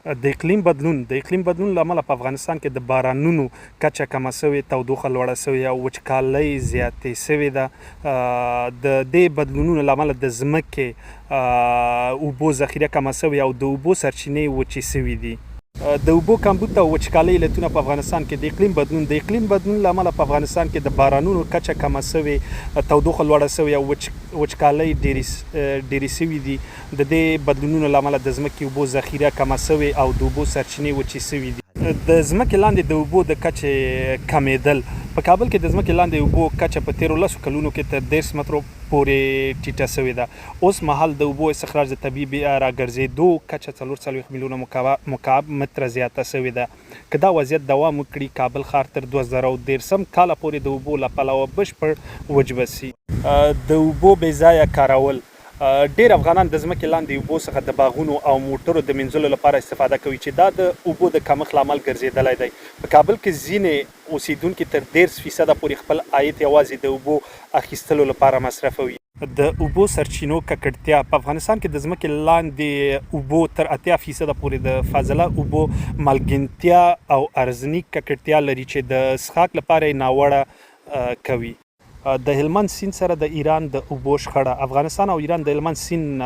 د اقلیم بدلون له امله په افغانستان کې د بارانونو کچه کمه سوې، تودوخه لوړه سوې او وچکالۍ زیاتې سوې ده. د دې بدلونونو له امله د ځمکې اوبو ذخیره کمه سوې او د اوبو سرچینې وچې سوې دي. د اوبو کمبود او وچکالۍ علتونه په افغانستان کې د اقلیم بدلون له امله په افغانستان کې د بارانونو کچه کمه سوې، تودوخه لوړه سوې او وچکالۍ ډېرې سوې دي. د دې بدلونونو له امله د ځمکې اوبو ذخیره کمه سوې او د اوبو سرچینې وچې سوې دي. د ځمکې لاندې د اوبو د کچې کمیدل په کابل کې د ځمکې لاندې اوبو کچه په تیرو 10 کلونو کې تر 10 مترو پورې ټیټه سوې ده. اوس مهال د اوبو استخراج د طبیعي راګرځېدو کچه 440 میلیونه مکعب متره زیاته سوې ده. که دا وضعیت دوام وکړي، کابل ښار تر 2030 کاله پورې د اوبو له پلوه بشپړ وچ به سي. د اوبو بې ځایه کارول ډېر افغانان د ځمکې لاندې اوبو څخه د باغونو او موټرو د مینځلو لپاره استفاده کوي چې دا د اوبو د کمښت لامل ګرځېدلی دی. په کابل کې ځینې اوسیدونکي تر 10% پورې خپل عاید یوازې د اوبو اخیستلو لپاره مصرفوي. د اوبو سرچینو ککړتیا په افغانستان کې د ځمکې لاندې اوبو تر 80% پورې د فاضله اوبو مالګینتیا او ارزنیک ککړتیا لري چې د څښاک لپاره یې ناوړه کوي. د هلمند سیند سره د ایران د اوبو شخړه. افغانستان او ایران د هلمند سیند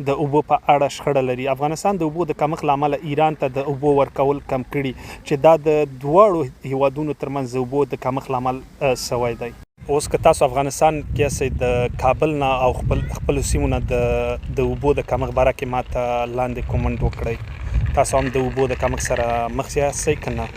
د اوبو په اړه شخړه لري. افغانستان د اوبو د کمښت له امله ایران ته د اوبو ورکول کم کړي چې دا د دواړو هیوادونو ترمنځ د اوبو د کمښت له امله سوی دی. اوس که تاسو افغانستان کې یاست، د کابل نه او خپلو سیمو نه د اوبو د کمښت باره کې ماته لاندې کومنټ وکړئ. تاسو هم د اوبو د کمښت سره مخ یاستئ که نه؟